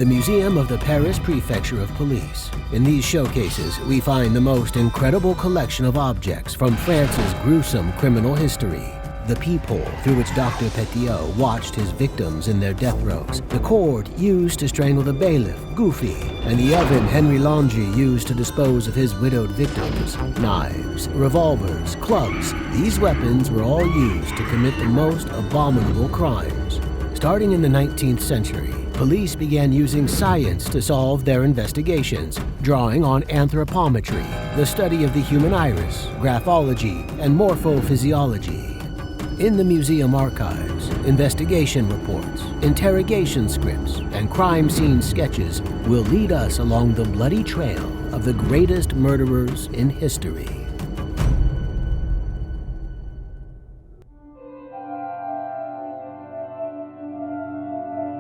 the Museum of the Paris Prefecture of Police. In these showcases, we find the most incredible collection of objects from France's gruesome criminal history. The peephole through which Dr. Petiot watched his victims in their death throes, the cord used to strangle the bailiff, Goofy, and the oven Henry Longy used to dispose of his widowed victims. Knives, revolvers, clubs, these weapons were all used to commit the most abominable crimes. Starting in the 19th century, police began using science to solve their investigations, drawing on anthropometry, the study of the human iris, graphology, and morphophysiology. In the museum archives, investigation reports, interrogation scripts, and crime scene sketches will lead us along the bloody trail of the greatest murderers in history.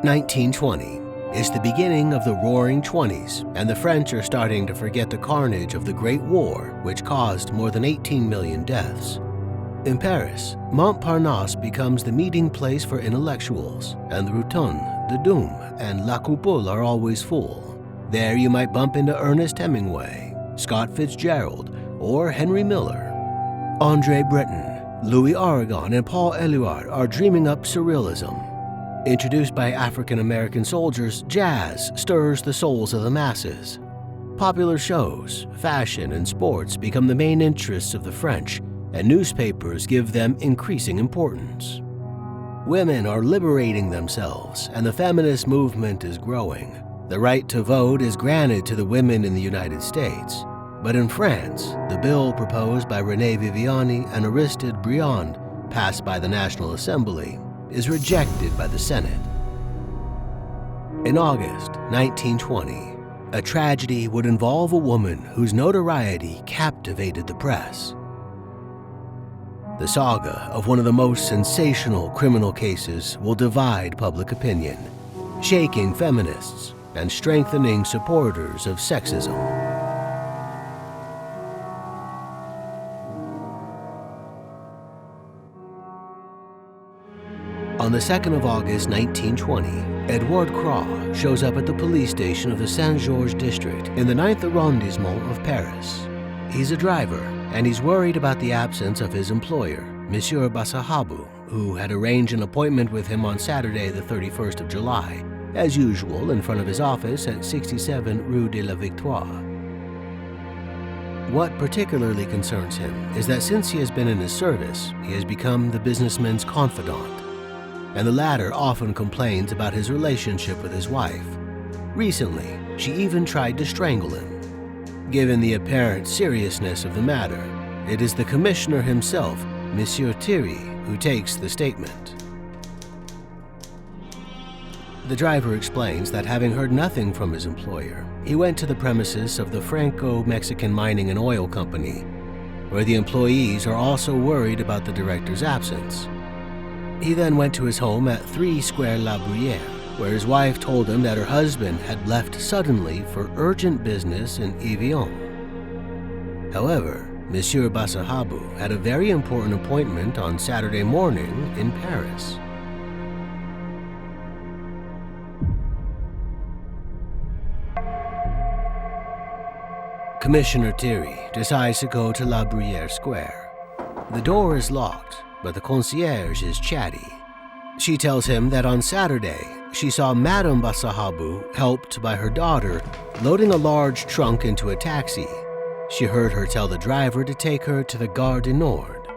(1920) is the beginning of the Roaring Twenties, and the French are starting to forget the carnage of the Great War, which caused more than 18 million deaths. In Paris, Montparnasse becomes the meeting place for intellectuals, and the Rotonde, the Dôme, and La Coupole are always full. There you might bump into Ernest Hemingway, Scott Fitzgerald, or Henry Miller. André Breton, Louis Aragon, and Paul Éluard are dreaming up surrealism. Introduced by African-American soldiers, jazz stirs the souls of the masses. Popular shows, fashion, and sports become the main interests of the French, and newspapers give them increasing importance. Women are liberating themselves, and the feminist movement is growing. The right to vote is granted to the women in the United States. But in France, the bill proposed by René Viviani and Aristide Briand, passed by the National Assembly, is rejected by the Senate. In August 1920, a tragedy would involve a woman whose notoriety captivated the press. The saga of one of the most sensational criminal cases will divide public opinion, shaking feminists and strengthening supporters of sexism. On the 2nd of August 1920, Edouard Croix shows up at the police station of the Saint-Georges district in the 9th arrondissement of Paris. He's a driver, and he's worried about the absence of his employer, Monsieur Bassarabo, who had arranged an appointment with him on Saturday the 31st of July, as usual in front of his office at 67 Rue de la Victoire. What particularly concerns him is that since he has been in his service, he has become the businessman's confidant, and the latter often complains about his relationship with his wife. Recently, she even tried to strangle him. Given the apparent seriousness of the matter, it is the commissioner himself, Monsieur Thierry, who takes the statement. The driver explains that having heard nothing from his employer, he went to the premises of the Franco-Mexican Mining and Oil Company, where the employees are also worried about the director's absence. He then went to his home at 3 Square La Bruyère, where his wife told him that her husband had left suddenly for urgent business in Evian. However, Monsieur Bassarabo had a very important appointment on Saturday morning in Paris. Commissioner Thierry decides to go to La Bruyère Square. The door is locked, but the concierge is chatty. She tells him that on Saturday, she saw Madame Bassarabo, helped by her daughter, loading a large trunk into a taxi. She heard her tell the driver to take her to the Gare du Nord.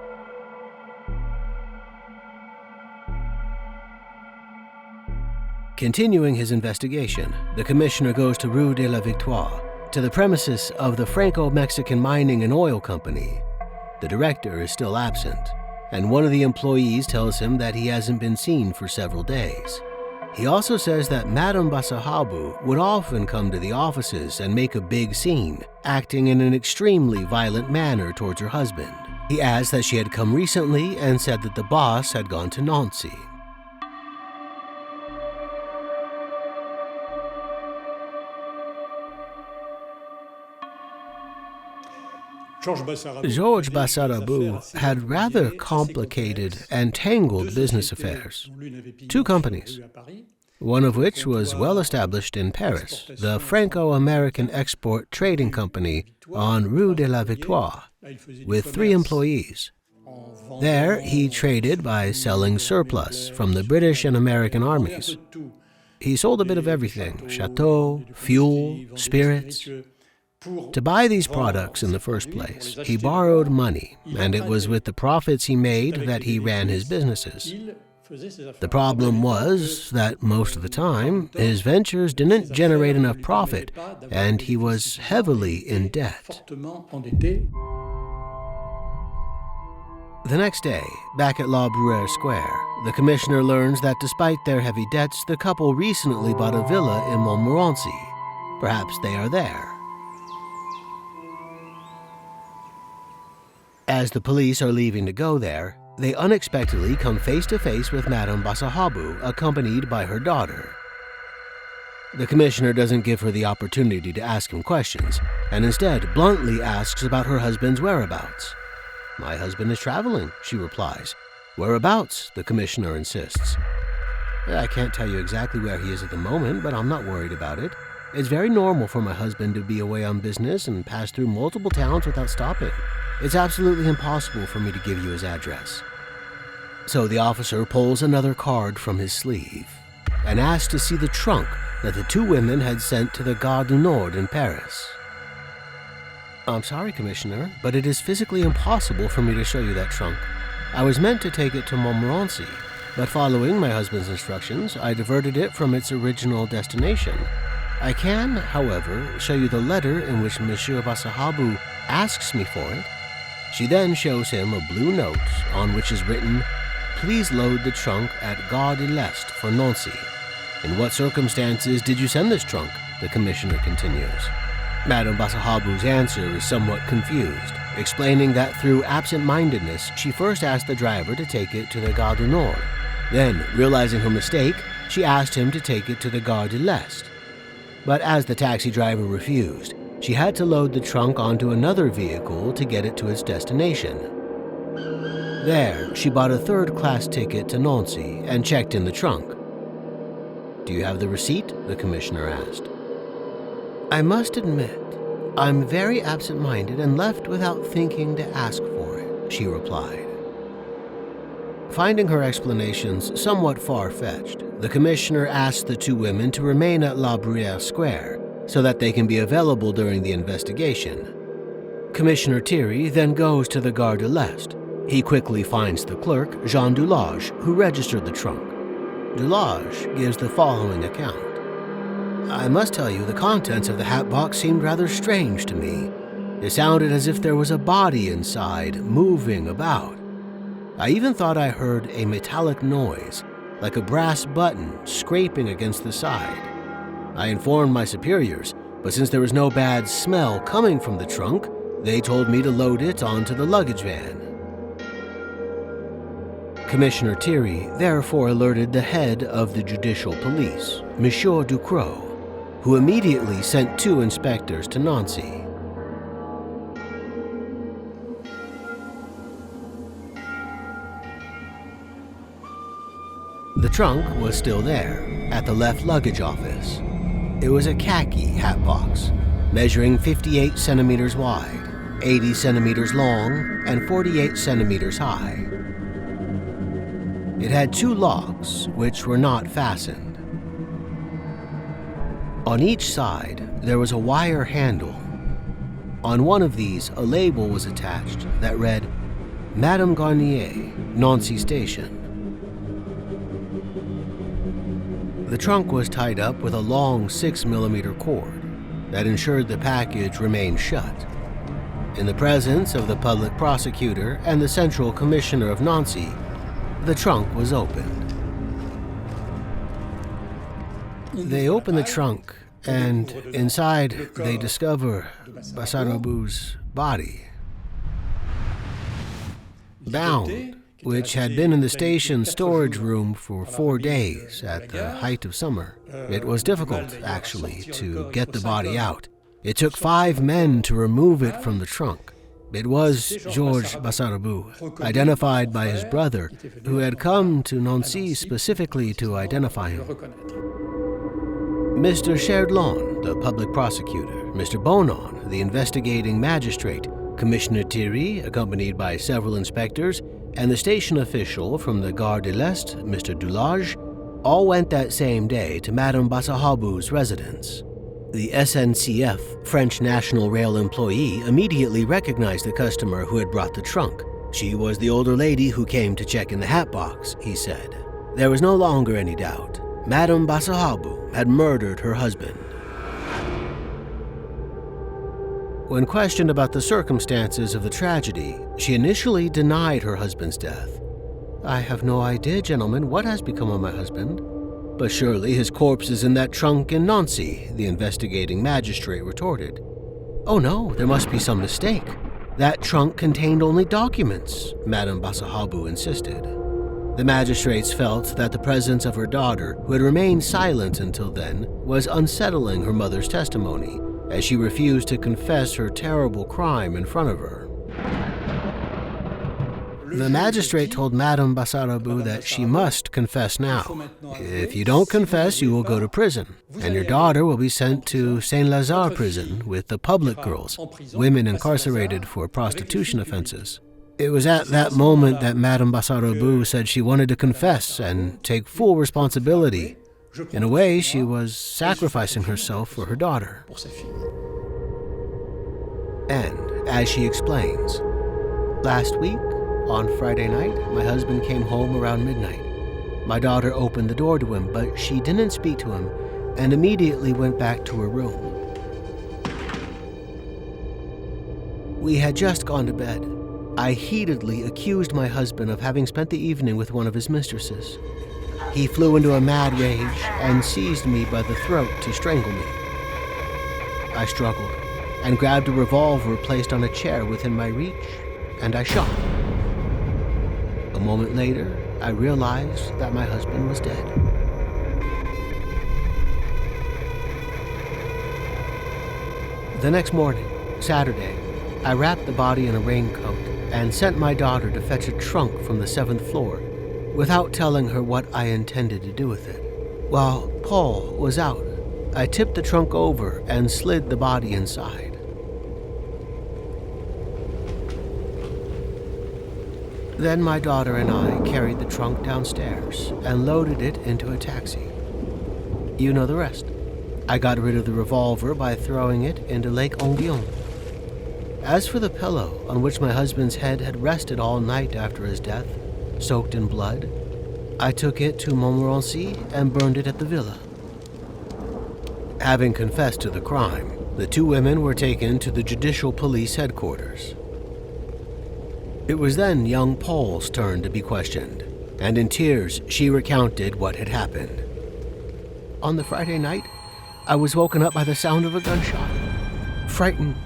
Continuing his investigation, the commissioner goes to Rue de la Victoire, to the premises of the Franco-Mexican Mining and Oil Company. The director is still absent, and one of the employees tells him that he hasn't been seen for several days. He also says that Madame Bassarabo would often come to the offices and make a big scene, acting in an extremely violent manner towards her husband. He adds that she had come recently and said that the boss had gone to Nancy. Georges Bassarabo had rather complicated and tangled business affairs. 2 companies, one of which was well established in Paris, the Franco-American Export Trading Company on Rue de la Victoire, with 3 employees. There, he traded by selling surplus from the British and American armies. He sold a bit of everything: chateau, fuel, spirits. To buy these products in the first place, he borrowed money, and it was with the profits he made that he ran his businesses. The problem was that most of the time, his ventures didn't generate enough profit, and he was heavily in debt. The next day, back at La Bruyère Square, the commissioner learns that despite their heavy debts, the couple recently bought a villa in Montmorency. Perhaps they are there. As the police are leaving to go there, they unexpectedly come face to face with Madame Bassarabo, accompanied by her daughter. The commissioner doesn't give her the opportunity to ask him questions, and instead bluntly asks about her husband's whereabouts. "My husband is traveling," she replies. "Whereabouts?" the commissioner insists. "I can't tell you exactly where he is at the moment, but I'm not worried about it. It's very normal for my husband to be away on business and pass through multiple towns without stopping. It's absolutely impossible for me to give you his address." So the officer pulls another card from his sleeve and asks to see the trunk that the 2 women had sent to the Gare du Nord in Paris. "I'm sorry, Commissioner, but it is physically impossible for me to show you that trunk. I was meant to take it to Montmorency, but following my husband's instructions, I diverted it from its original destination. I can, however, show you the letter in which Monsieur Bassarabo asks me for it." She then shows him a blue note on which is written, "Please load the trunk at Gare de l'Est for Nancy." "In what circumstances did you send this trunk?" the commissioner continues. Madame Bassarabo's answer is somewhat confused, explaining that through absent-mindedness, she first asked the driver to take it to the Gare du Nord. Then, realizing her mistake, she asked him to take it to the Gare de l'Est. But as the taxi driver refused, she had to load the trunk onto another vehicle to get it to its destination. There, she bought a 3rd-class ticket to Nancy and checked in the trunk. "Do you have the receipt?" the commissioner asked. "I must admit, I'm very absent-minded and left without thinking to ask for it," she replied. Finding her explanations somewhat far-fetched, the commissioner asks the 2 women to remain at La Bruyère Square so that they can be available during the investigation. Commissioner Thierry then goes to the Gare de l'Est. He quickly finds the clerk, Jean Dulage, who registered the trunk. Dulage gives the following account. "I must tell you, the contents of the hat box seemed rather strange to me. It sounded as if there was a body inside, moving about. I even thought I heard a metallic noise, like a brass button scraping against the side. I informed my superiors, but since there was no bad smell coming from the trunk, they told me to load it onto the luggage van." Commissioner Thierry therefore alerted the head of the judicial police, Monsieur Ducrot, who immediately sent 2 inspectors to Nancy. The trunk was still there, at the left luggage office. It was a khaki hat box, measuring 58 centimeters wide, 80 centimeters long, and 48 centimeters high. It had 2 locks, which were not fastened. On each side, there was a wire handle. On one of these, a label was attached that read, "Madame Garnier, Nancy Station." The trunk was tied up with a long 6mm cord that ensured the package remained shut. In the presence of the public prosecutor and the Central Commissioner of Nancy, the trunk was opened. They open the trunk, and inside they discover Bassarabo's body. Bound, which had been in the station storage room for 4 days at the height of summer. It was difficult, actually, to get the body out. It took 5 men to remove it from the trunk. It was Georges Bassarabo, identified by his brother, who had come to Nancy specifically to identify him. Mr. Chardlon, the public prosecutor, Mr. Bonan, the investigating magistrate, Commissioner Thierry, accompanied by several inspectors, and the station official from the Gare de l'Est, Mr. Dulage, all went that same day to Madame Bassarabo's residence. The SNCF, French National Rail employee, immediately recognized the customer who had brought the trunk. She was the older lady who came to check in the hat box, he said. There was no longer any doubt. Madame Bassarabo had murdered her husband. When questioned about the circumstances of the tragedy, she initially denied her husband's death. I have no idea, gentlemen, what has become of my husband. But surely his corpse is in that trunk in Nancy, the investigating magistrate retorted. Oh no, there must be some mistake. That trunk contained only documents, Madame Bassarabo insisted. The magistrates felt that the presence of her daughter, who had remained silent until then, was unsettling her mother's testimony, as she refused to confess her terrible crime in front of her. The magistrate told Madame Bassarabo that she must confess now. If you don't confess, you will go to prison, and your daughter will be sent to Saint-Lazare prison with the public girls, women incarcerated for prostitution offenses. It was at that moment that Madame Bassarabo said she wanted to confess and take full responsibility. In a way, she was sacrificing herself for her daughter. And, as she explains, last week, on Friday night, my husband came home around midnight. My daughter opened the door to him, but she didn't speak to him and immediately went back to her room. We had just gone to bed. I heatedly accused my husband of having spent the evening with one of his mistresses. He flew into a mad rage and seized me by the throat to strangle me. I struggled and grabbed a revolver placed on a chair within my reach, and I shot. A moment later, I realized that my husband was dead. The next morning, Saturday, I wrapped the body in a raincoat and sent my daughter to fetch a trunk from the 7th floor without telling her what I intended to do with it. While Paul was out, I tipped the trunk over and slid the body inside. Then my daughter and I carried the trunk downstairs and loaded it into a taxi. You know the rest. I got rid of the revolver by throwing it into Lake Onguillon. As for the pillow on which my husband's head had rested all night after his death, soaked in blood, I took it to Montmorency and burned it at the villa. Having confessed to the crime, the two women were taken to the Judicial Police headquarters. It was then young Paul's turn to be questioned, and in tears she recounted what had happened. On the Friday night, I was woken up by the sound of a gunshot. Frightened,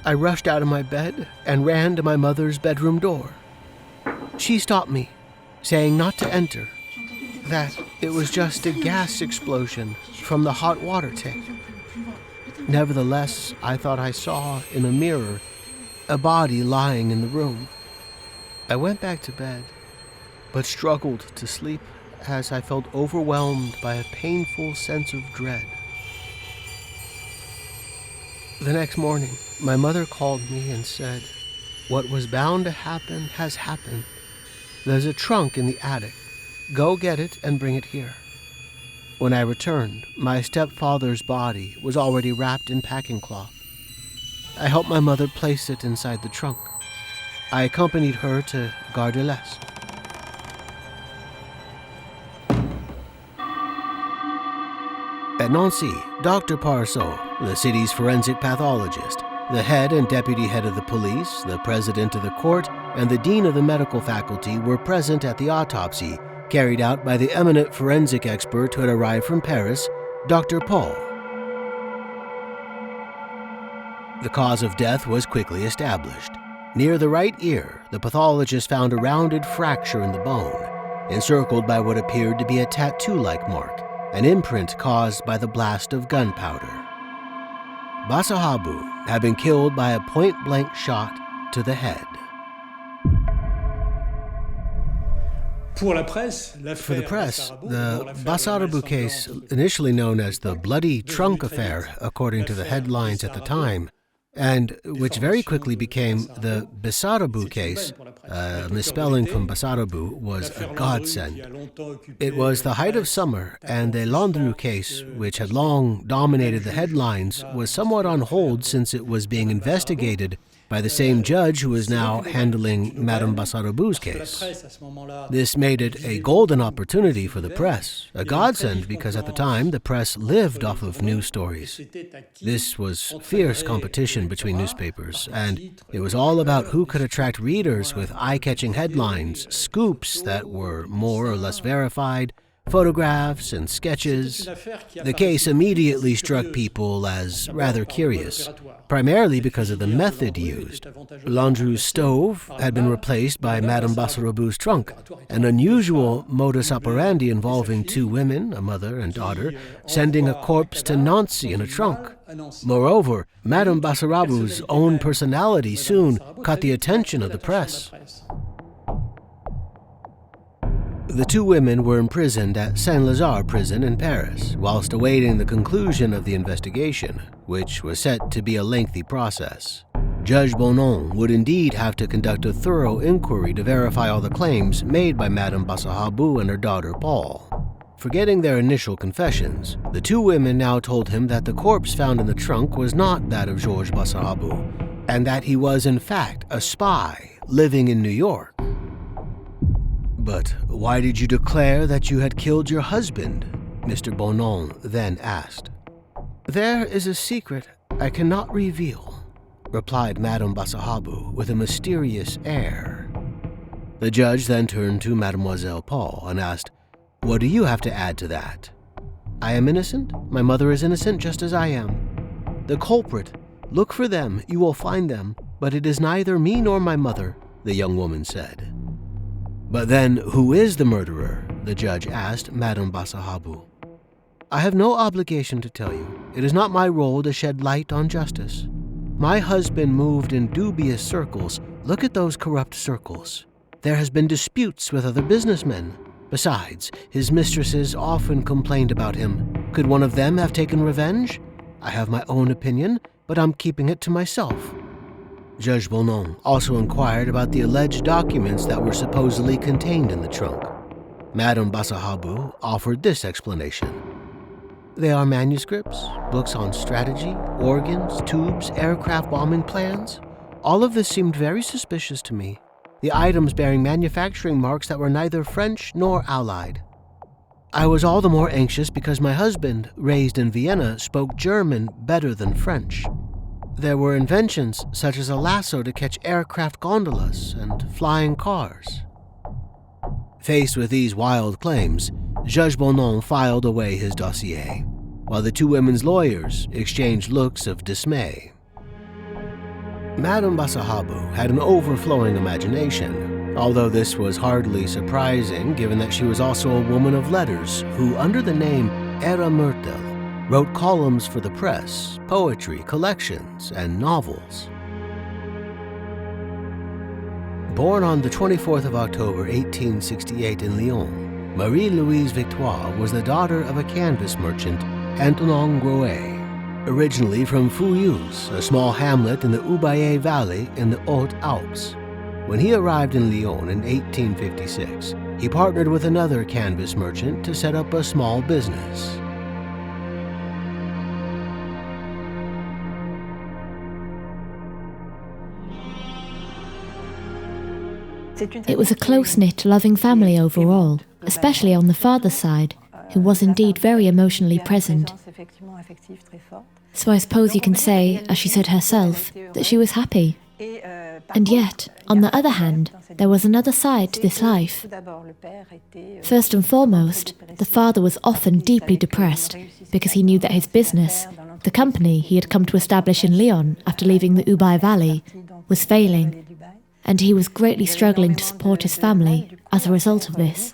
I rushed out of my bed and ran to my mother's bedroom door. She stopped me, saying not to enter, that it was just a gas explosion from the hot water tank. Nevertheless, I thought I saw in a mirror a body lying in the room. I went back to bed, but struggled to sleep as I felt overwhelmed by a painful sense of dread. The next morning, my mother called me and said, "What was bound to happen has happened. There's a trunk in the attic. Go get it and bring it here." When I returned, my stepfather's body was already wrapped in packing cloth. I helped my mother place it inside the trunk. I accompanied her to Gare de l'Est. At Nancy, Dr. Parceau, the city's forensic pathologist, the head and deputy head of the police, the president of the court, and the dean of the medical faculty were present at the autopsy carried out by the eminent forensic expert who had arrived from Paris, Dr. Paul. The cause of death was quickly established. Near the right ear, the pathologist found a rounded fracture in the bone, encircled by what appeared to be a tattoo-like mark, an imprint caused by the blast of gunpowder. Bassarabo had been killed by a point-blank shot to the head. For the press, the Bassarabo case, initially known as the Bloody Trunk Affair, according to the headlines at the time, and which very quickly became the Bassarabo case, misspelling from Bassarabo, was a godsend. It was the height of summer, and the Landru case, which had long dominated the headlines, was somewhat on hold since it was being investigated by the same judge who is now handling Madame Bassarabo's case. This made it a golden opportunity for the press, a godsend because at the time the press lived off of news stories. This was fierce competition between newspapers, and it was all about who could attract readers with eye-catching headlines, scoops that were more or less verified, photographs and sketches. The case immediately struck people as rather curious, primarily because of the method used. Landru's stove had been replaced by Madame Bassarabo's trunk, an unusual modus operandi involving two women, a mother and daughter, sending a corpse to Nancy in a trunk. Moreover, Madame Bassarabo's own personality soon caught the attention of the press. The two women were imprisoned at Saint-Lazare prison in Paris, whilst awaiting the conclusion of the investigation, which was set to be a lengthy process. Judge Bonon would indeed have to conduct a thorough inquiry to verify all the claims made by Madame Bassarabo and her daughter Paul. Forgetting their initial confessions, the two women now told him that the corpse found in the trunk was not that of Georges Bassarabo, and that he was in fact a spy living in New York. "But why did you declare that you had killed your husband?" Mr. Bonon then asked. "There is a secret I cannot reveal," replied Madame Bassarabo with a mysterious air. The judge then turned to Mademoiselle Paul and asked, "What do you have to add to that?" "I am innocent. My mother is innocent just as I am. The culprit, look for them, you will find them, but it is neither me nor my mother," the young woman said. "But then, who is the murderer?" the judge asked Madame Bassarabo. "I have no obligation to tell you. It is not my role to shed light on justice. My husband moved in dubious circles. Look at those corrupt circles. There has been disputes with other businessmen. Besides, his mistresses often complained about him. Could one of them have taken revenge? I have my own opinion, but I'm keeping it to myself." Judge Bonon also inquired about the alleged documents that were supposedly contained in the trunk. Madame Bassarabo offered this explanation. "They are manuscripts, books on strategy, organs, tubes, aircraft bombing plans. All of this seemed very suspicious to me. The items bearing manufacturing marks that were neither French nor Allied. I was all the more anxious because my husband, raised in Vienna, spoke German better than French. There were inventions such as a lasso to catch aircraft gondolas and flying cars." Faced with these wild claims, Judge Bonon filed away his dossier, while the two women's lawyers exchanged looks of dismay. Madame Bassarabo had an overflowing imagination, although this was hardly surprising given that she was also a woman of letters who, under the name Era Myrtle, wrote columns for the press, poetry, collections, and novels. Born on the 24th of October 1868 in Lyon, Marie-Louise Victoire was the daughter of a canvas merchant, Antonin Grouet, originally from Fouilloux, a small hamlet in the Ubaye Valley in the Hautes-Alpes. When he arrived in Lyon in 1856, he partnered with another canvas merchant to set up a small business. It was a close-knit, loving family overall, especially on the father's side, who was indeed very emotionally present. So I suppose you can say, as she said herself, that she was happy. And yet, on the other hand, there was another side to this life. First and foremost, the father was often deeply depressed because he knew that his business, the company he had come to establish in Lyon after leaving the Ubaye Valley, was failing, and he was greatly struggling to support his family as a result of this.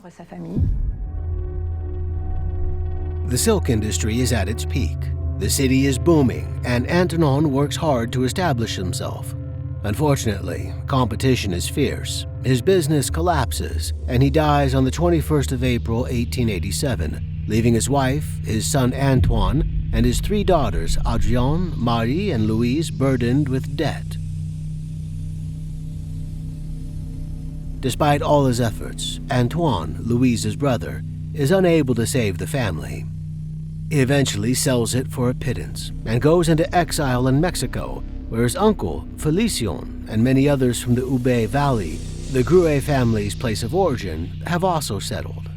The silk industry is at its peak. The city is booming, and Antonin works hard to establish himself. Unfortunately, competition is fierce. His business collapses, and he dies on the 21st of April, 1887, leaving his wife, his son Antoine, and his 3 daughters, Adrienne, Marie, and Louise, burdened with debt. Despite all his efforts, Antoine, Louise's brother, is unable to save the family. He eventually sells it for a pittance and goes into exile in Mexico, where his uncle, Felicion, and many others from the Ube Valley, the Gruet family's place of origin, have also settled.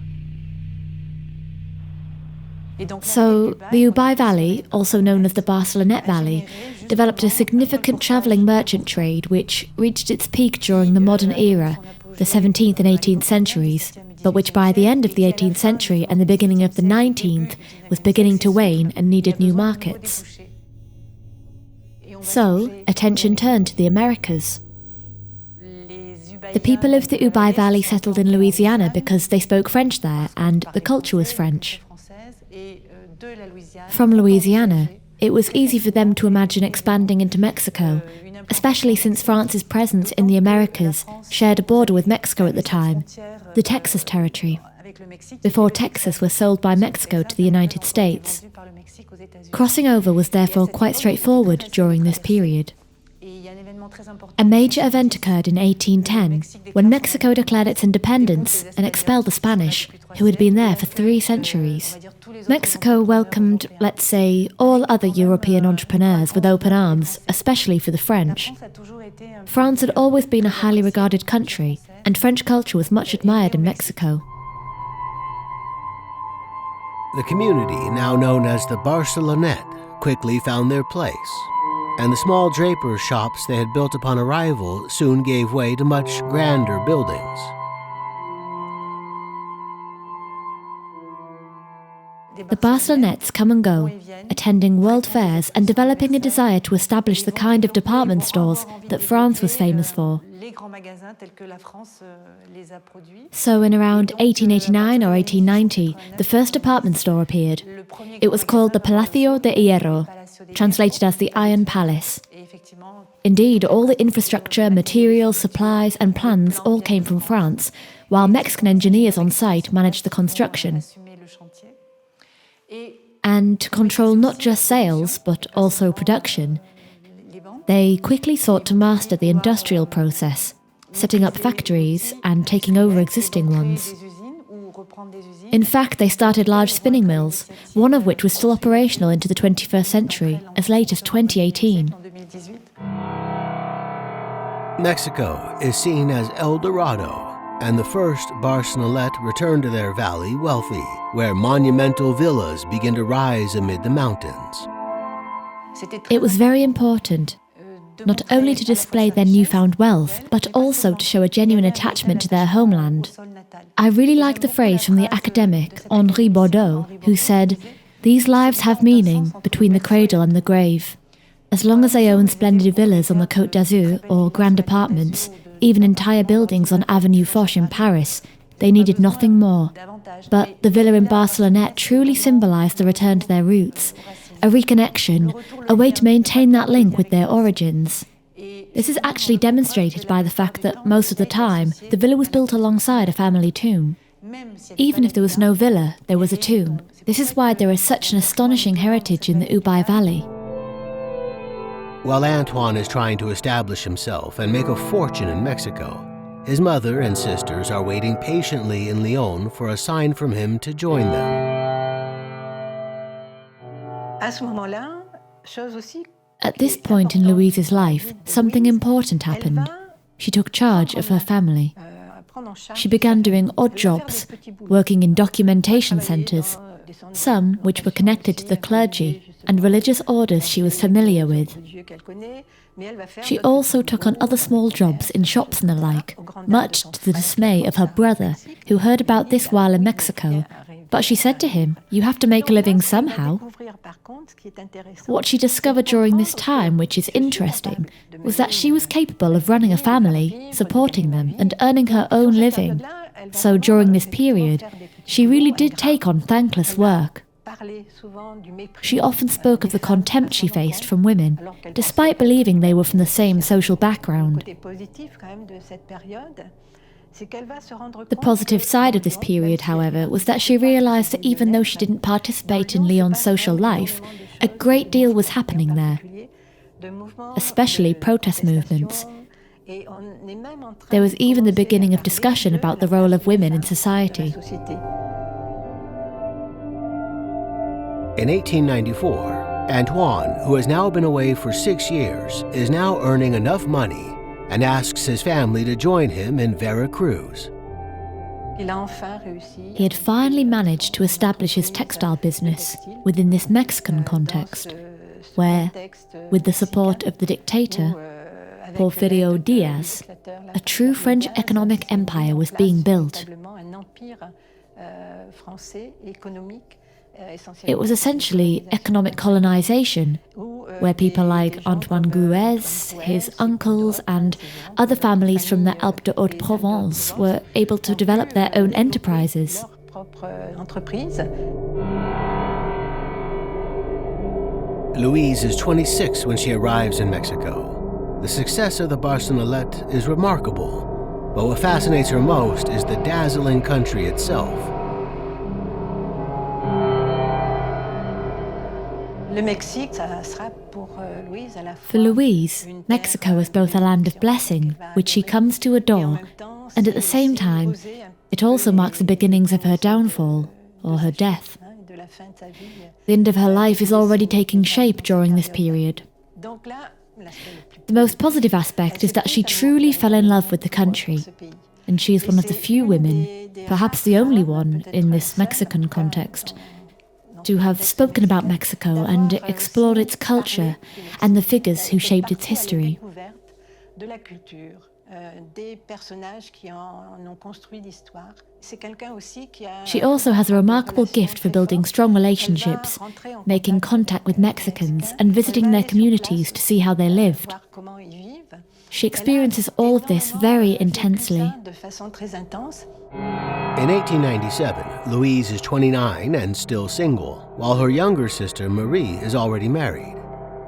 So, the Ube Valley, also known as the Barcelonette Valley, developed a significant travelling merchant trade which reached its peak during the modern era, the 17th and 18th centuries, but which by the end of the 18th century and the beginning of the 19th was beginning to wane and needed new markets. So, attention turned to the Americas. The people of the Ube Valley settled in Louisiana because they spoke French there and the culture was French. From Louisiana, it was easy for them to imagine expanding into Mexico, especially since France's presence in the Americas shared a border with Mexico at the time, the Texas Territory, before Texas was sold by Mexico to the United States. Crossing over was therefore quite straightforward during this period. A major event occurred in 1810, when Mexico declared its independence and expelled the Spanish, who had been there for 3 centuries. Mexico welcomed, let's say, all other European entrepreneurs with open arms, especially for the French. France had always been a highly regarded country, and French culture was much admired in Mexico. The community, now known as the Barcelonette, quickly found their place, and the small drapers' shops they had built upon arrival soon gave way to much grander buildings. The Barcelonettes come and go, attending world fairs and developing a desire to establish the kind of department stores that France was famous for. So in around 1889 or 1890, the first department store appeared. It was called the Palacio de Hierro, translated as the Iron Palace. Indeed, all the infrastructure, materials, supplies and plans all came from France, while Mexican engineers on site managed the construction. And to control not just sales, but also production, they quickly sought to master the industrial process, setting up factories and taking over existing ones. In fact, they started large spinning mills, one of which was still operational into the 21st century, as late as 2018. Mexico is seen as El Dorado, and the first Barcelonette returned to their valley wealthy, where monumental villas begin to rise amid the mountains. It was very important, not only to display their newfound wealth, but also to show a genuine attachment to their homeland. I really like the phrase from the academic Henri Bordeaux, who said, "These lives have meaning between the cradle and the grave." As long as they own splendid villas on the Côte d'Azur or grand apartments, even entire buildings on Avenue Foch in Paris, they needed nothing more. But the villa in Barcelonette truly symbolised the return to their roots, a reconnection, a way to maintain that link with their origins. This is actually demonstrated by the fact that most of the time, the villa was built alongside a family tomb. Even if there was no villa, there was a tomb. This is why there is such an astonishing heritage in the Ube Valley. While Antoine is trying to establish himself and make a fortune in Mexico, his mother and sisters are waiting patiently in Lyon for a sign from him to join them. At this point in Louise's life, something important happened. She took charge of her family. She began doing odd jobs, working in documentation centres, some which were connected to the clergy and religious orders she was familiar with. She also took on other small jobs in shops and the like, much to the dismay of her brother, who heard about this while in Mexico. But she said to him, "You have to make a living somehow." What she discovered during this time, which is interesting, was that she was capable of running a family, supporting them, and earning her own living. So during this period, she really did take on thankless work. She often spoke of the contempt she faced from women, despite believing they were from the same social background. The positive side of this period, however, was that she realised that even though she didn't participate in Lyon's social life, a great deal was happening there, especially protest movements. There was even the beginning of discussion about the role of women in society. In 1894, Antoine, who has now been away for 6 years, is now earning enough money and asks his family to join him in Veracruz. He had finally managed to establish his textile business within this Mexican context, where, with the support of the dictator, Porfirio Diaz, a true French economic empire was being built. It was essentially economic colonization, where people like Antoine Gouez, his uncles, and other families from the Alpes de Haute-Provence were able to develop their own enterprises. Louise is 26 when she arrives in Mexico. The success of the Barcelonette is remarkable, but what fascinates her most is the dazzling country itself. For Louise, Mexico is both a land of blessing, which she comes to adore, and at the same time, it also marks the beginnings of her downfall, or her death. The end of her life is already taking shape during this period. The most positive aspect is that she truly fell in love with the country, and she is one of the few women, perhaps the only one in this Mexican context, to have spoken about Mexico and explored its culture and the figures who shaped its history. She also has a remarkable gift for building strong relationships, making contact with Mexicans and visiting their communities to see how they lived. She experiences all of this very intensely. In 1897, Louise is 29 and still single, while her younger sister, Marie, is already married.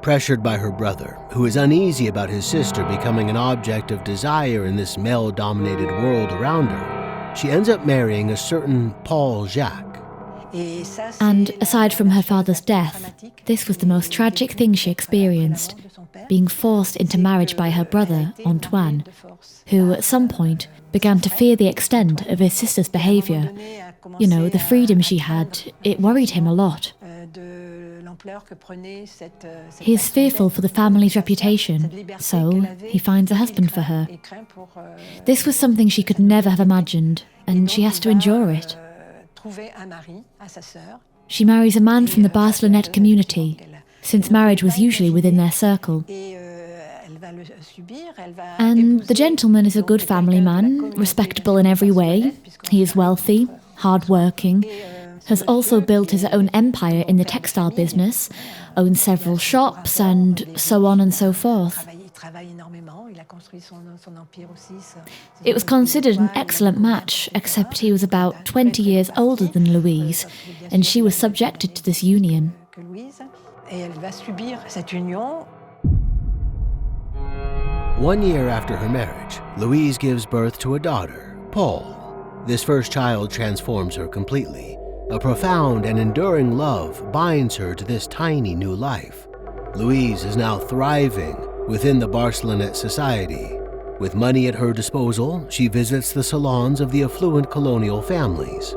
Pressured by her brother, who is uneasy about his sister becoming an object of desire in this male-dominated world around her, she ends up marrying a certain Paul Jacques. And aside from her father's death, this was the most tragic thing she experienced, being forced into marriage by her brother, Antoine, who at some point began to fear the extent of his sister's behaviour. You know, the freedom she had, it worried him a lot. He is fearful for the family's reputation, so he finds a husband for her. This was something she could never have imagined, and she has to endure it. She marries a man from the Barcelonette community, since marriage was usually within their circle. And the gentleman is a good family man, respectable in every way. He is wealthy, hard-working, has also built his own empire in the textile business, owns several shops, and so on and so forth. It was considered an excellent match, except he was about 20 years older than Louise, and she was subjected to this union. 1 year after her marriage, Louise gives birth to a daughter, Paul. This first child transforms her completely. A profound and enduring love binds her to this tiny new life. Louise is now thriving within the Barcelonette society. With money at her disposal, she visits the salons of the affluent colonial families.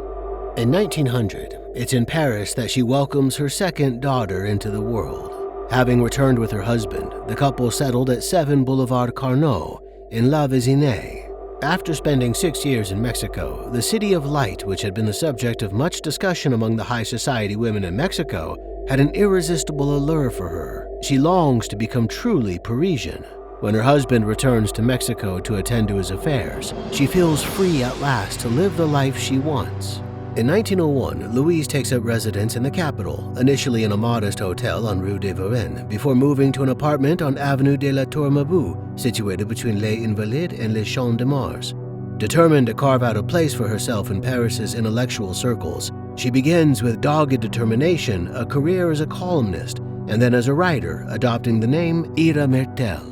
In 1900, it's in Paris that she welcomes her second daughter into the world. Having returned with her husband, the couple settled at 7 Boulevard Carnot in La Vézinay. After spending 6 years in Mexico, the City of Light, which had been the subject of much discussion among the high society women in Mexico, had an irresistible allure for her. She longs to become truly Parisian. When her husband returns to Mexico to attend to his affairs, she feels free at last to live the life she wants. In 1901, Louise takes up residence in the capital, initially in a modest hotel on Rue de Varenne, before moving to an apartment on Avenue de la Tour Mabou, situated between Les Invalides and Les Champs de Mars. Determined to carve out a place for herself in Paris's intellectual circles, She begins with dogged determination a career as a columnist and then as a writer, adopting the name Ira Mertel.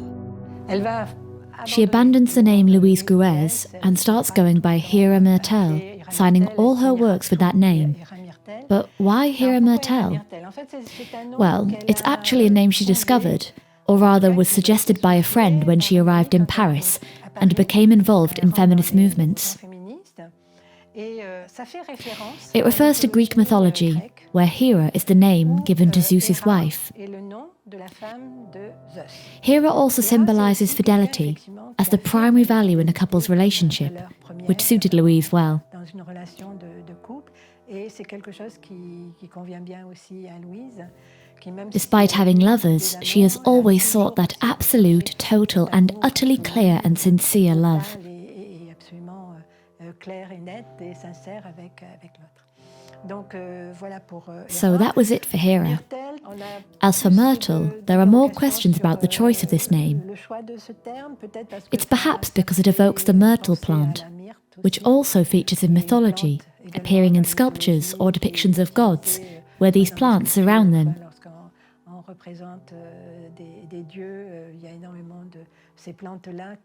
She abandons the name Louise Gruez and starts going by Hira Mertel, signing all her works with that name. But why Hira Mertel? Well, it's actually a name she discovered, or rather was suggested by a friend when she arrived in Paris and became involved in feminist movements. It refers to Greek mythology, where Hera is the name given to Zeus's wife. Hera also symbolises fidelity as the primary value in a couple's relationship, which suited Louise well. Despite having lovers, she has always sought that absolute, total and utterly clear and sincere love. So that was it for Hera. As for Myrtle, there are more questions about the choice of this name. It's perhaps because it evokes the myrtle plant, which also features in mythology, appearing in sculptures or depictions of gods, where these plants surround them.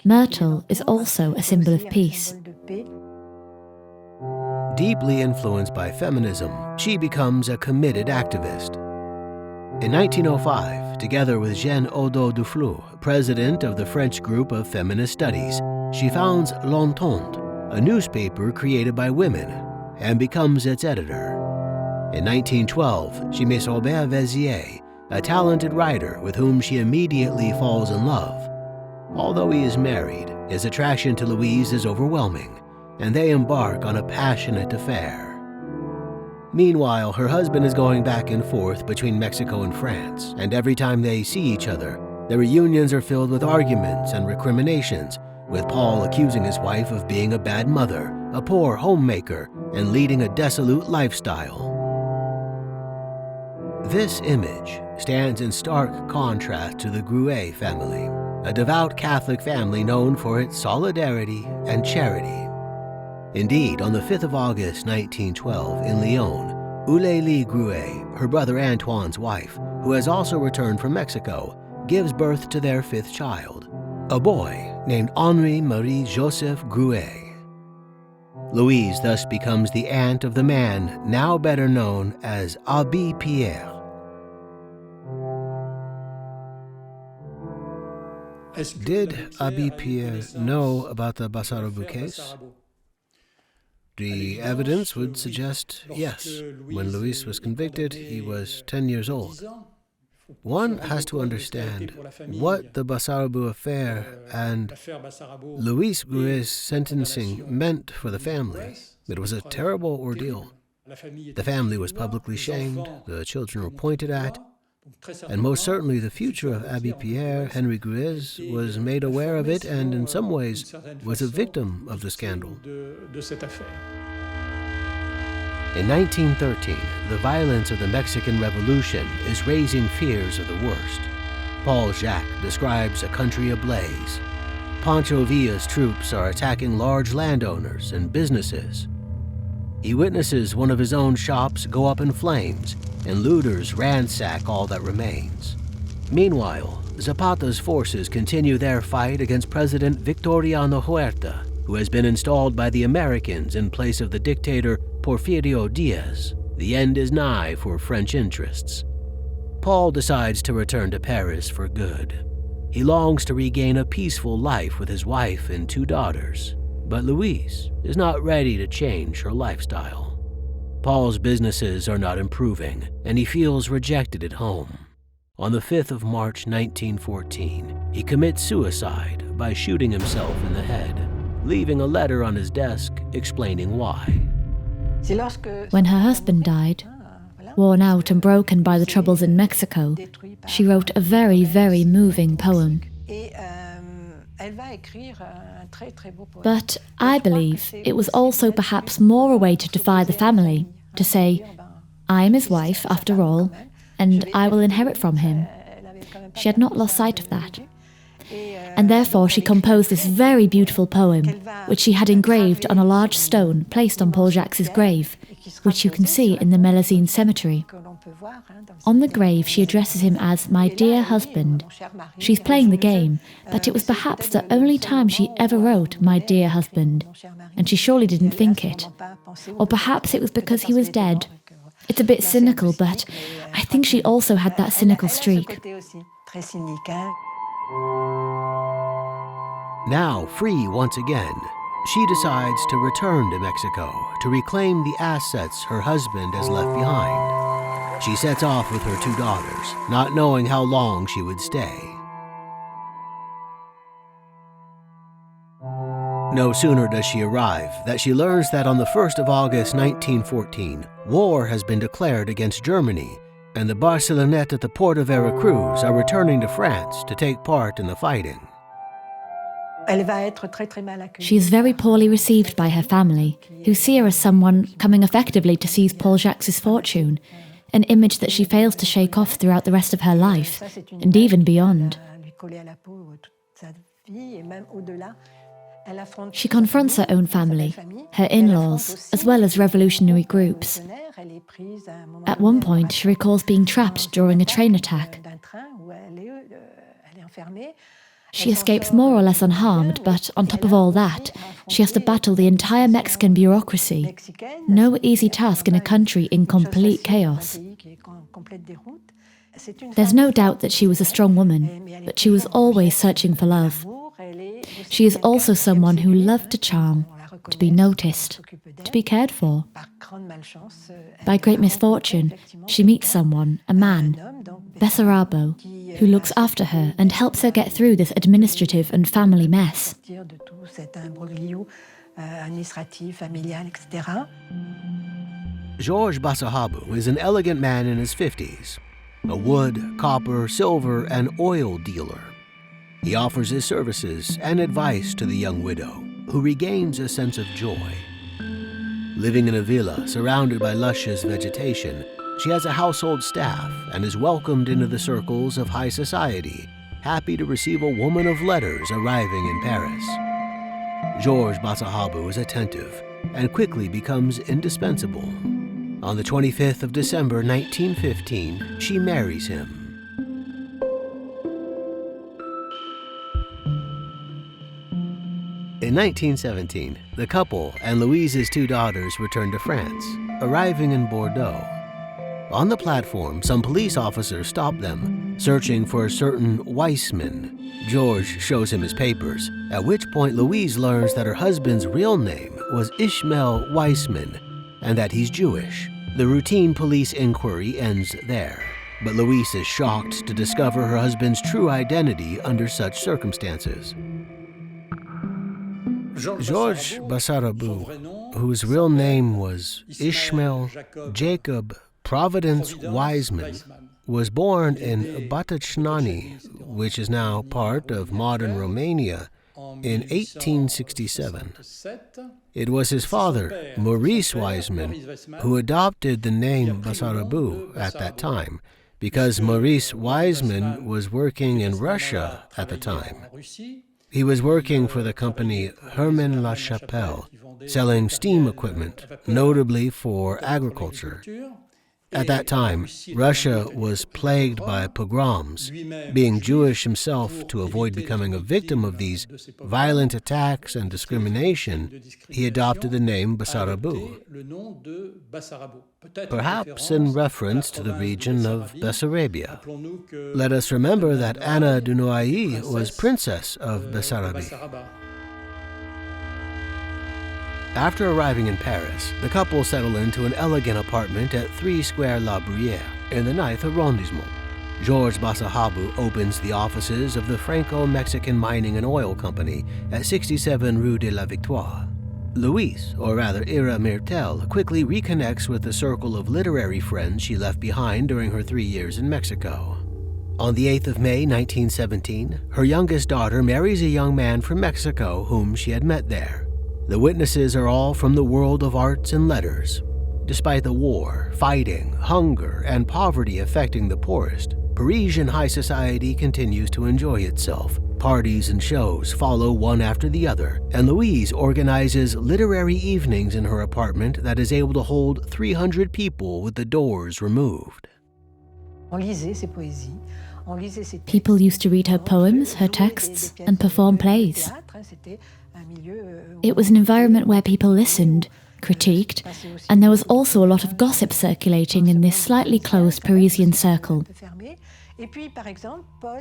Myrtle is also a symbol of peace. Deeply influenced by feminism, she becomes a committed activist. In 1905, together with Jean Odo Duflou, president of the French group of feminist studies, she founds L'Entente, a newspaper created by women, and becomes its editor. In 1912, she meets Robert Vezier, a talented writer with whom she immediately falls in love. Although he is married, his attraction to Louise is overwhelming, and they embark on a passionate affair. Meanwhile, her husband is going back and forth between Mexico and France, and every time they see each other, their reunions are filled with arguments and recriminations, with Paul accusing his wife of being a bad mother, a poor homemaker, and leading a dissolute lifestyle. This image stands in stark contrast to the Gruet family, a devout Catholic family known for its solidarity and charity. Indeed, on the 5th of August 1912 in Lyon, Eulalie Gruet, her brother Antoine's wife, who has also returned from Mexico, gives birth to their 5th child, a boy named Henri-Marie Joseph Gruet. Louise thus becomes the aunt of the man now better known as Abbé Pierre. Did Abbé Pierre know about the Bassarabo case? The evidence would suggest yes. When Louise was convicted, he was 10 years old. One has to understand what the Bassarabo affair and Louise Gruet's sentencing meant for the family. It was a terrible ordeal. The family was publicly shamed, the children were pointed at, and most certainly the future of Abbé Pierre, Henri Gruet, was made aware of it and in some ways was a victim of the scandal. In 1913, the violence of the Mexican Revolution is raising fears of the worst. Paul Jacques describes a country ablaze. Pancho Villa's troops are attacking large landowners and businesses. He witnesses one of his own shops go up in flames, and looters ransack all that remains. Meanwhile, Zapata's forces continue their fight against President Victoriano Huerta, who has been installed by the Americans in place of the dictator Porfirio Diaz. The end is nigh for French interests. Paul decides to return to Paris for good. He longs to regain a peaceful life with his wife and 2 daughters, but Louise is not ready to change her lifestyle. Paul's businesses are not improving, and he feels rejected at home. On the 5th of March 1914, he commits suicide by shooting himself in the head, leaving a letter on his desk explaining why. When her husband died, worn out and broken by the troubles in Mexico, she wrote a very, very moving poem. But I believe it was also perhaps more a way to defy the family, to say, I am his wife after all, and I will inherit from him. She had not lost sight of that. and therefore she composed this very beautiful poem, which she had engraved on a large stone placed on Paul Jacques' grave, which you can see in the Mélazine cemetery. On the grave, she addresses him as "my dear husband." She's playing the game that it was perhaps the only time she ever wrote "my dear husband," and she surely didn't think it. Or perhaps it was because he was dead. It's a bit cynical, but I think she also had that cynical streak. Now free once again, she decides to return to Mexico to reclaim the assets her husband has left behind. She sets off with her 2 daughters, not knowing how long she would stay. No sooner does she arrive than she learns that on the 1st of August 1914, war has been declared against Germany, and the Barcelonettes at the port of Veracruz are returning to France to take part in the fighting. She is very poorly received by her family, who see her as someone coming effectively to seize Paul Jacques' fortune, an image that she fails to shake off throughout the rest of her life, and even beyond. She confronts her own family, her in-laws, as well as revolutionary groups. At one point, she recalls being trapped during a train attack. She escapes more or less unharmed, but on top of all that, she has to battle the entire Mexican bureaucracy. No easy task in a country in complete chaos. There's no doubt that she was a strong woman, but she was always searching for love. She is also someone who loved to charm, to be noticed, to be cared for. By great misfortune, she meets someone, a man, Bassarabo, who looks after her and helps her get through this administrative and family mess. Georges Bassarabo is an elegant man in his 50s, a wood, copper, silver, and oil dealer. He offers his services and advice to the young widow, who regains a sense of joy. Living in a villa surrounded by luscious vegetation, she has a household staff and is welcomed into the circles of high society, happy to receive a woman of letters arriving in Paris. Georges Bassarabo is attentive and quickly becomes indispensable. On the 25th of December 1915, she marries him. In 1917, the couple and Louise's 2 daughters returned to France, arriving in Bordeaux. On the platform, some police officers stop them, searching for a certain Weissman. George shows him his papers, at which point Louise learns that her husband's real name was Ishmael Weissman and that he's Jewish. The routine police inquiry ends there, but Louise is shocked to discover her husband's true identity under such circumstances. Georges Bassarabo, whose real name was Ishmael Jacob Providence Wiseman, was born in Batachnani, which is now part of modern Romania, in 1867. It was his father, Maurice Wiseman, who adopted the name Bassarabo at that time, because Maurice Wiseman was working in Russia at the time. He was working for the company Herman La Chapelle, selling steam equipment, notably for agriculture. At that time, Russia was plagued by pogroms. Being Jewish himself, to avoid becoming a victim of these violent attacks and discrimination, he adopted the name Bassarabo, perhaps in reference to the region of Bessarabia. Let us remember that Anna de Noailles was princess of Bessarabie. After arriving in Paris, the couple settle into an elegant apartment at 3 Square La Bruyère in the 9th arrondissement. Georges Bassarabo opens the offices of the Franco-Mexican Mining and Oil Company at 67 Rue de la Victoire. Louise, or rather Ira Myrtel, quickly reconnects with the circle of literary friends she left behind during her 3 years in Mexico. On the 8th of May 1917, her youngest daughter marries a young man from Mexico whom she had met there. The witnesses are all from the world of arts and letters. Despite the war, fighting, hunger, and poverty affecting the poorest, Parisian high society continues to enjoy itself, Parties and shows follow one after the other, and Louise organizes literary evenings in her apartment that is able to hold 300 people with the doors removed. People used to read her poems, her texts, and perform plays. It was an environment where people listened, critiqued, and there was also a lot of gossip circulating in this slightly closed Parisian circle.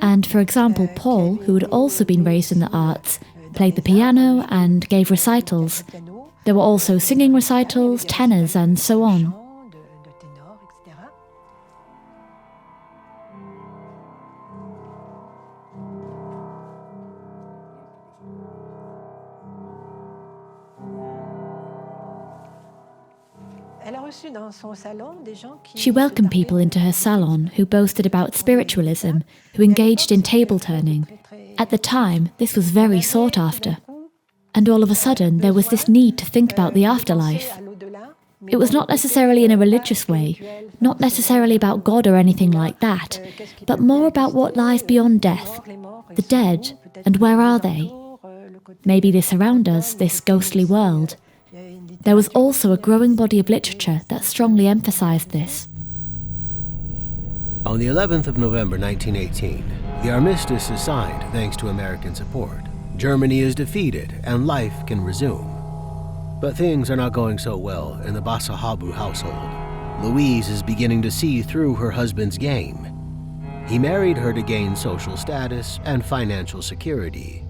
And for example, Paul, who had also been raised in the arts, played the piano and gave recitals. There were also singing recitals, tenors, and so on. She welcomed people into her salon who boasted about spiritualism, who engaged in table turning. At the time, this was very sought after. And all of a sudden, there was this need to think about the afterlife. It was not necessarily in a religious way, not necessarily about God or anything like that, but more about what lies beyond death, the dead, and where are they? Maybe they surround us, this ghostly world. There was also a growing body of literature that strongly emphasized this. On the 11th of November 1918, the armistice is signed thanks to American support. Germany is defeated and life can resume. But things are not going so well in the Bassarabo household. Louise is beginning to see through her husband's game. He married her to gain social status and financial security.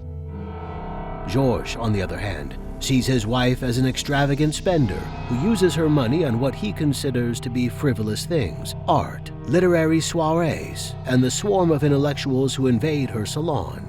Georges, on the other hand, sees his wife as an extravagant spender who uses her money on what he considers to be frivolous things, art, literary soirees, and the swarm of intellectuals who invade her salon.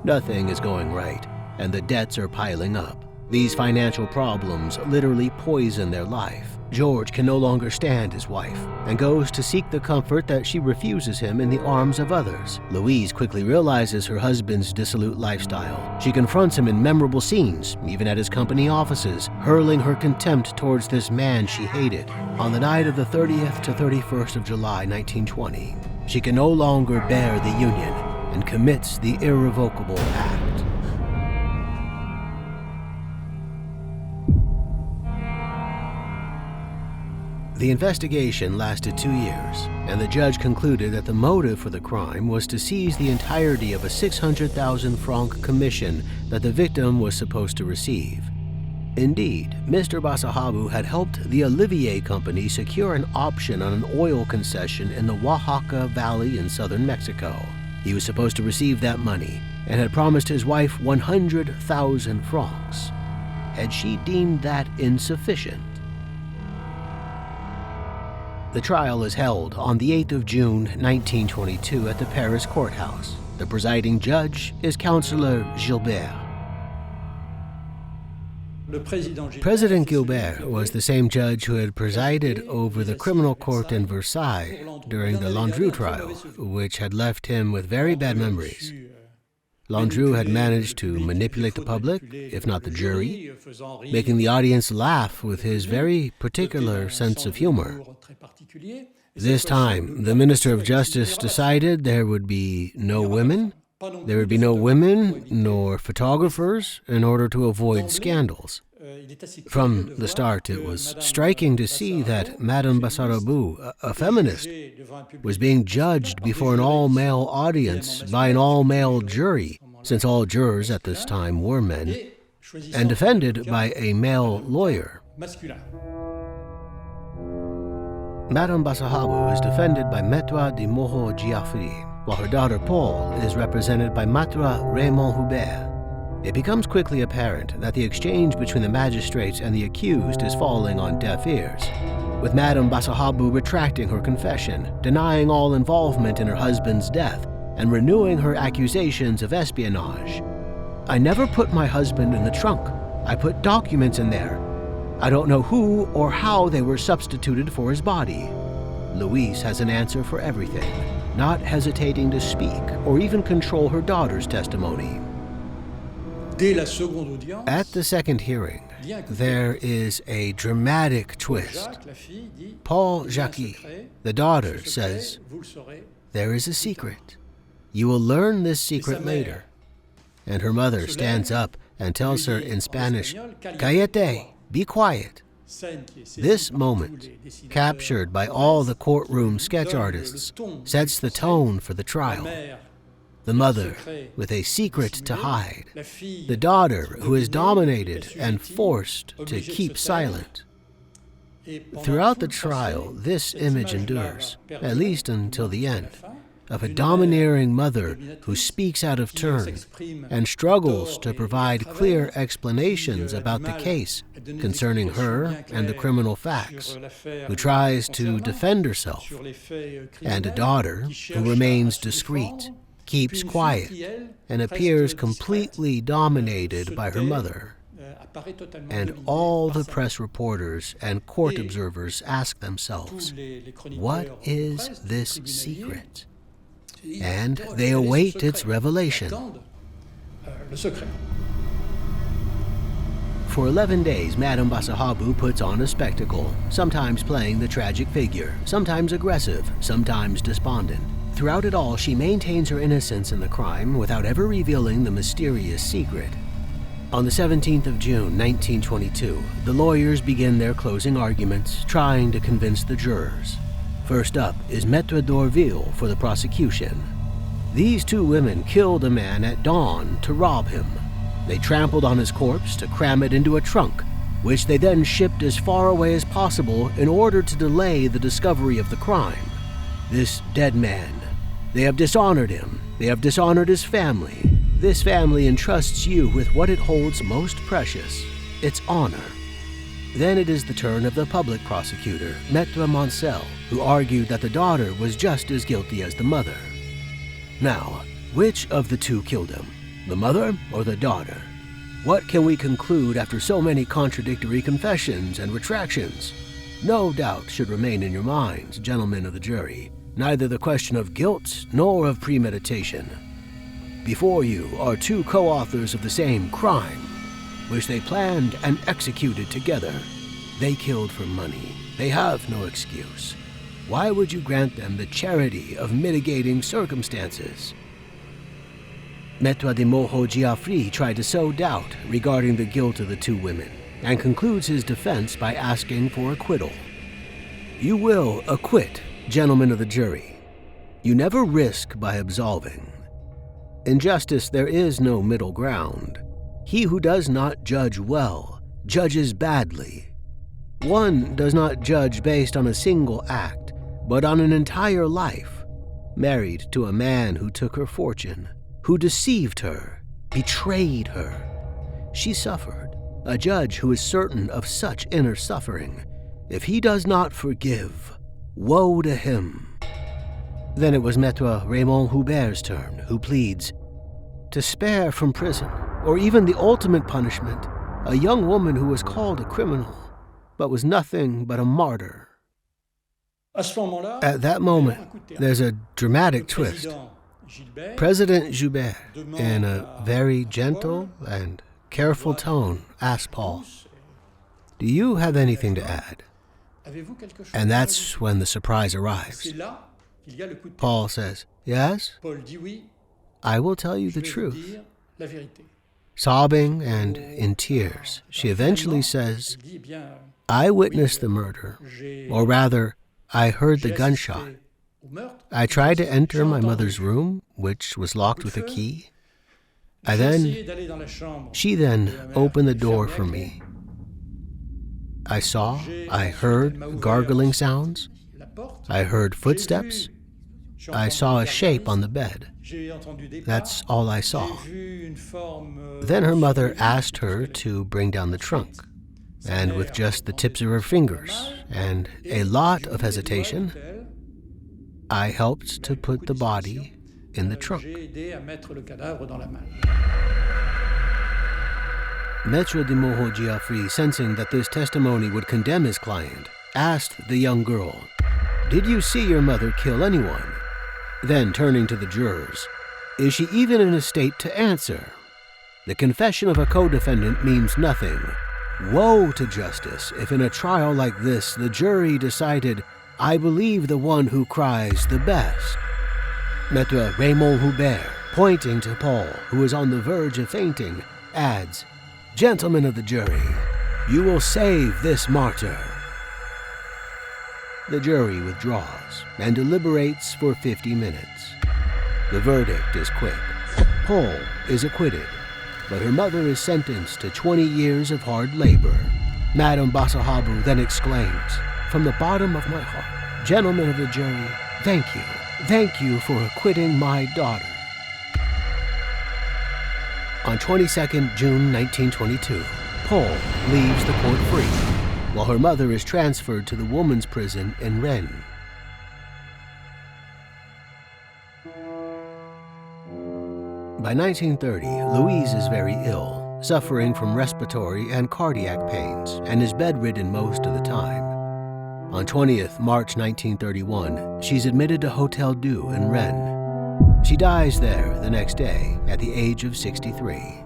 Nothing is going right, and the debts are piling up. These financial problems literally poison their life. Georges can no longer stand his wife and goes to seek the comfort that she refuses him in the arms of others. Louise quickly realizes her husband's dissolute lifestyle. She confronts him in memorable scenes, even at his company offices, hurling her contempt towards this man she hated. On the night of the 30th to 31st of July 1920, she can no longer bear the union and commits the irrevocable act. The investigation lasted 2 years, and the judge concluded that the motive for the crime was to seize the entirety of a 600,000 franc commission that the victim was supposed to receive. Indeed, Mr. Bassarabo had helped the Olivier Company secure an option on an oil concession in the Oaxaca Valley in southern Mexico. He was supposed to receive that money and had promised his wife 100,000 francs. Had she deemed that insufficient? The trial is held on the 8th of June 1922 at the Paris courthouse. The presiding judge is Councillor Gilbert. President Gilbert was the same judge who had presided over the criminal court in Versailles during the Landru trial, which had left him with very bad memories. Landru had managed to manipulate the public, if not the jury, making the audience laugh with his very particular sense of humor. This time, the Minister of Justice decided there would be no women. There would be no women nor photographers in order to avoid scandals. From the start, it was striking to see that Madame Bassarabo, a feminist, was being judged before an all-male audience by an all-male jury, since all jurors at this time were men, and defended by a male lawyer. Madame Bassarabo is defended by Maître de Moreau Giaffri, while her daughter Paul is represented by Maître Raymond Hubert. It becomes quickly apparent that the exchange between the magistrates and the accused is falling on deaf ears, with Madame Bassarabo retracting her confession, denying all involvement in her husband's death, and renewing her accusations of espionage. "I never put my husband in the trunk. I put documents in there. I don't know who or how they were substituted for his body." Louise has an answer for everything, not hesitating to speak or even control her daughter's testimony. At the second hearing, there is a dramatic twist. Paul Jacques, the daughter, says, "There is a secret. You will learn this secret later." and her mother stands up and tells her in Spanish, "Cállate, be quiet." This moment, captured by all the courtroom sketch artists, sets the tone for the trial. The mother, with a secret to hide. The daughter, who is dominated and forced to keep silent. Throughout the trial, this image endures, at least until the end, of a domineering mother who speaks out of turn and struggles to provide clear explanations about the case concerning her and the criminal facts, who tries to defend herself, and a daughter who remains discreet, keeps quiet, and appears completely dominated by her mother. And all the press reporters and court observers ask themselves, what is this secret? And they await its revelation. For 11 days, Madame Bassarabo puts on a spectacle, sometimes playing the tragic figure, sometimes aggressive, sometimes despondent. Throughout it all, she maintains her innocence in the crime without ever revealing the mysterious secret. On the 17th of June, 1922, the lawyers begin their closing arguments, trying to convince the jurors. First up is Maître d'Orville for the prosecution. These two women killed a man at dawn to rob him. They trampled on his corpse to cram it into a trunk, which they then shipped as far away as possible in order to delay the discovery of the crime. This dead man, they have dishonored him. They have dishonored his family. This family entrusts you with what it holds most precious, its honor. Then it is the turn of the public prosecutor, Maître Moncel, who argued that the daughter was just as guilty as the mother. Now, which of the two killed him, the mother or the daughter? What can we conclude after so many contradictory confessions and retractions? No doubt should remain in your minds, gentlemen of the jury, neither the question of guilt nor of premeditation. Before you are two co-authors of the same crime, which they planned and executed together. They killed for money. They have no excuse. Why would you grant them the charity of mitigating circumstances? Maître de Montjoie tried to sow doubt regarding the guilt of the two women and concludes his defense by asking for acquittal. You will acquit, gentlemen of the jury. You never risk by absolving. In justice, there is no middle ground. He who does not judge well, judges badly. One does not judge based on a single act, but on an entire life. Married to a man who took her fortune, who deceived her, betrayed her. She suffered. A judge who is certain of such inner suffering, if he does not forgive, woe to him. Then it was Maître Raymond Hubert's turn, who pleads to spare from prison, or even the ultimate punishment, a young woman who was called a criminal, but was nothing but a martyr. At that moment, there's a dramatic twist. President Joubert, in a very gentle and careful tone, asked Paul, "Do you have anything to add?" And that's when the surprise arrives. Paul says, "Yes, I will tell you the truth." Sobbing and in tears, she eventually says, "I witnessed the murder, or rather, I heard the gunshot. I tried to enter my mother's room, which was locked with a key. She then opened the door for me. I heard gargling sounds. I heard footsteps. I saw a shape on the bed. That's all I saw." Then her mother asked her to bring down the trunk, and with just the tips of her fingers and a lot of hesitation, I helped to put the body in the trunk. Maître de Montjoie, sensing that this testimony would condemn his client, asked the young girl, "Did you see your mother kill anyone?" Then, turning to the jurors, "Is she even in a state to answer?" The confession of a co-defendant means nothing. Woe to justice if in a trial like this the jury decided, "I believe the one who cries the best." Maître Raymond Hubert Pointing to Paul, who is on the verge of fainting, adds, "Gentlemen of the jury, you will save this martyr." The jury withdraws and deliberates for 50 minutes. The verdict is quick. Paul is acquitted, but her mother is sentenced to 20 years of hard labor. Madame Bassarabo then exclaims, "From the bottom of my heart, gentlemen of the jury, thank you. Thank you for acquitting my daughter." On 22nd June 1922, Paul leaves the court free, while her mother is transferred to the women's prison in Rennes. By 1930, Louise is very ill, suffering from respiratory and cardiac pains, and is bedridden most of the time. On 20th March 1931, she's admitted to Hotel Dieu in Rennes. She dies there the next day at the age of 63.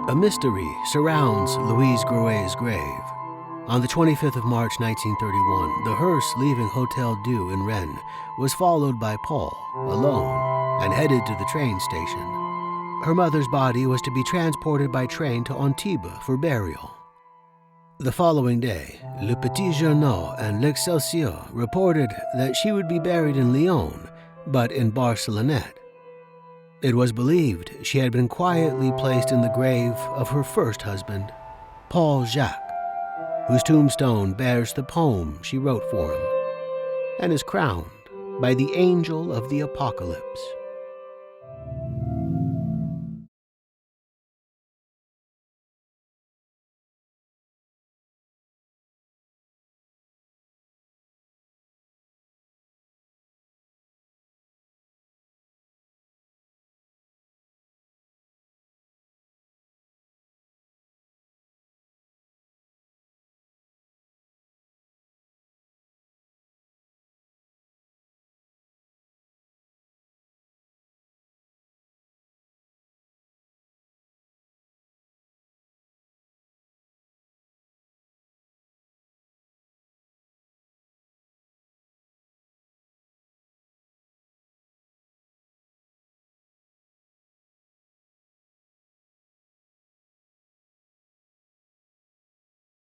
A mystery surrounds Louise Grouet's grave. On the 25th of March 1931, the hearse leaving Hotel Dieu in Rennes was followed by Paul, alone, and headed to the train station. Her mother's body was to be transported by train to Antibes for burial. The following day, Le Petit Journal and L'Excelsior reported that she would be buried in Lyon, but in Barcelonnette. It was believed she had been quietly placed in the grave of her first husband, Paul Jacques, whose tombstone bears the poem she wrote for him, and is crowned by the Angel of the Apocalypse.